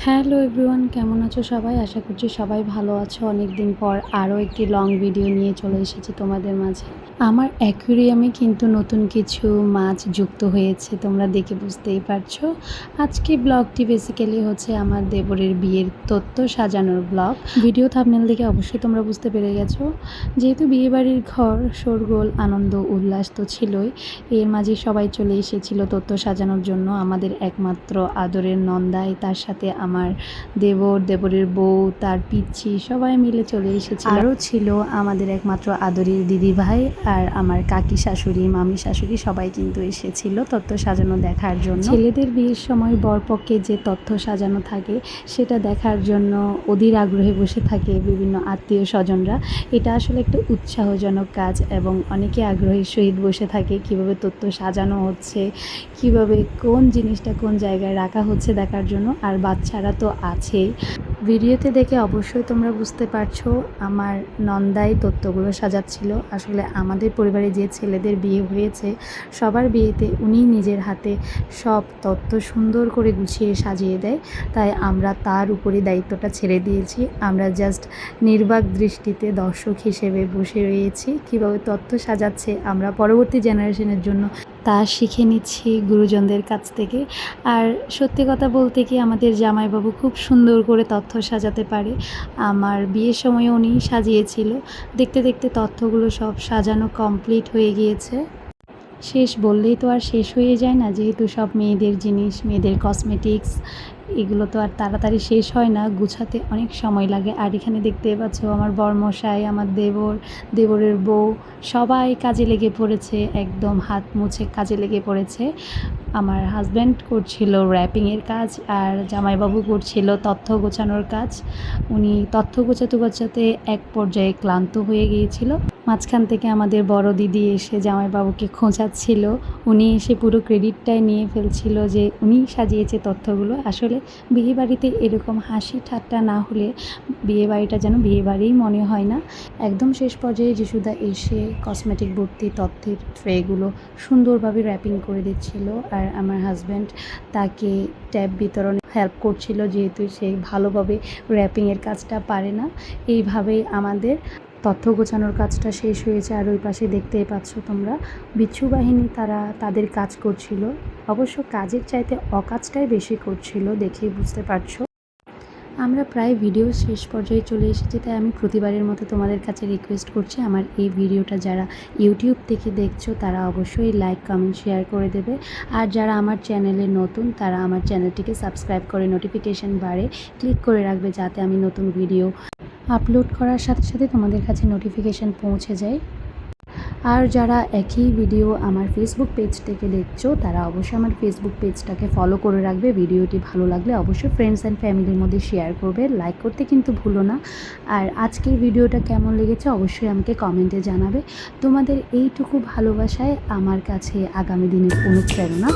Hello everyone, কেমন আছো সবাই? আশা করছি সবাই ভালো আছো। অনেক দিন পর আরও একটি লং ভিডিও নিয়ে চলে এসেছি তোমাদের মাঝে। আমার অ্যাকুয়ারিয়ামে কিন্তু নতুন কিছু মাছ যুক্ত হয়েছে, তোমরা দেখে বুঝতেই পারছো। আজকে ব্লগটি বেসিক্যালি হচ্ছে আমার দেবরের বিয়ের তত্ত্ব সাজানোর ব্লগ। ভিডিও থাম্বনেল দেখে অবশ্যই তোমরা বুঝতে পেরে গেছো। যেহেতু বিয়েবাড়ির ঘর, শোরগোল, আনন্দ উল্লাস তো ছিলই, এর মাঝে সবাই চলে এসেছিল তত্ত্ব সাজানোর জন্য। আমাদের একমাত্র আদরের নন্দাই, তার সাথে আমার দেবরের বউ, তার পিচ্ছি সবাই মিলে চলে এসেছিল। আরও ছিল আমাদের একমাত্র আদরের দিদি ভাই আর আমার কাকি শাশুড়ি, মামি শাশুড়ি, সবাই কিন্তু এসেছিল তত্ত্ব সাজানো দেখার জন্য। ছেলেদের বিয়ের সময় বরপক্ষে যে তত্ত্ব সাজানো থাকে সেটা দেখার জন্য অধীর আগ্রহে বসে থাকে বিভিন্ন আত্মীয় স্বজনরা। এটা আসলে একটা উৎসাহজনক কাজ এবং অনেকে আগ্রহের সহিত বসে থাকে কিভাবে তত্ত্ব সাজানো হচ্ছে, কিভাবে কোন জিনিসটা কোন জায়গায় রাখা হচ্ছে দেখার জন্য। আর বাচ্চারা তো আছেই, ভিডিওতে দেখে অবশ্যই তোমরা বুঝতে পারছো আমার নন্দাই তত্ত্বগুলো সাজাচ্ছিল। আসলে আমাদের পরিবারে যে ছেলেদের বিয়ে হয়েছে সবার বিয়েতে উনি নিজের হাতে সব তত্ত্ব সুন্দর করে গুছিয়ে সাজিয়ে দেয়, তাই আমরা তার উপরে দায়িত্বটা ছেড়ে দিয়েছি। আমরা জাস্ট নির্বাক দৃষ্টিতে দর্শক হিসেবে বসে রয়েছি, কীভাবে তত্ত্ব সাজাচ্ছে আমরা পরবর্তী জেনারেশনের জন্য তা শিখে নিচ্ছি গুরুজনদের কাছ থেকে। আর সত্যি কথা বলতে কি, আমাদের জামাইবাবু খুব সুন্দর করে তত্ত্ব সাজাতে পারে। আমার বিয়ের সময় উনি সাজিয়েছিল। দেখতে দেখতে তত্ত্বগুলো সব সাজানো কমপ্লিট হয়ে গিয়েছে। শেষ বললেই তো আর শেষ হয়ে যায় না, যেহেতু সব মেয়েদের জিনিস, মেয়েদের কসমেটিক্স, এগুলো তো আর তাড়াতাড়ি শেষ হয় না, গুছাতে অনেক সময় লাগে। আর এখানে দেখতে পাচ্ছ আমার বরমশাই, আমার দেবরের বউ সবাই কাজে লেগে পড়েছে, একদম হাত মুছে কাজে লেগে পড়েছে। আমার হাজব্যান্ড করছিল র্যাপিংয়ের কাজ আর জামাইবাবু করছিল তথ্য গোছানোর কাজ। উনি তথ্য গোছাতে গোছাতে এক পর্যায়ে ক্লান্ত হয়ে গিয়েছিল। মাঝখান থেকে আমাদের বড় দিদি এসে জামাইবাবুকে খোঁচাচ্ছিল। উনি এসে পুরো ক্রেডিটটাই নিয়ে ফেলছিল যে উনি সাজিয়েছে তথ্যগুলো। আসলে বিয়েবাড়িতে এরকম হাসি ঠাট্টা না হলে বিয়েবাড়িটা যেন বিয়েবাড়িই মনে হয় না। একদম শেষ পর্যায়ে যিশুদা এসে কসমেটিক ভর্তি তথ্যের ট্রেগুলো সুন্দরভাবে র্যাপিং করে দিচ্ছিল আর আমার হাজব্যান্ড তাকে ট্যাব বিতরণে হেল্প করছিল, যেহেতু সে ভালোভাবে র্যাপিংয়ের কাজটা পারে না। এইভাবেই আমাদের তথ্য গোছানোর কাজটা শেষ হয়েছে। আর ওই পাশে দেখতেই পাচ্ছ তোমরা বিচ্ছু বাহিনী, তারা তাদের কাজ করছিল। অবশ্য কাজের চাইতে অকাজটাই বেশি করছিল, দেখেই বুঝতে পারছো। আমরা প্রায় ভিডিও শেষ পর্যায়ে চলে এসেছি, তাই আমি প্রতিবারের মতো তোমাদের কাছে রিকোয়েস্ট করছি, আমার এই ভিডিওটা যারা ইউটিউব থেকে দেখছো তারা অবশ্যই লাইক, কমেন্ট, শেয়ার করে দেবে। আর যারা আমার চ্যানেলে নতুন তারা আমার চ্যানেলটিকে সাবস্ক্রাইব করে নোটিফিকেশান বারে ক্লিক করে রাখবে, যাতে আমি নতুন ভিডিও আপলোড করার সাথে সাথে তোমাদের কাছে নোটিফিকেশান পৌঁছে যায়। আর যারা একই ভিডিও আমার ফেসবুক পেজ থেকে দেখছো তারা অবশ্যই আমার ফেসবুক পেজটাকে ফলো করে রাখবে। ভিডিওটি ভালো লাগলে অবশ্যই ফ্রেন্ডস অ্যান্ড ফ্যামিলির মধ্যে শেয়ার করবে, লাইক করতে কিন্তু ভুলো না। আর আজকের ভিডিওটা কেমন লেগেছে অবশ্যই আমাকে কমেন্টে জানাবে। তোমাদের এইটুকু ভালোবাসায় আমার কাছে আগামী দিনের অনুপ্রেরণা।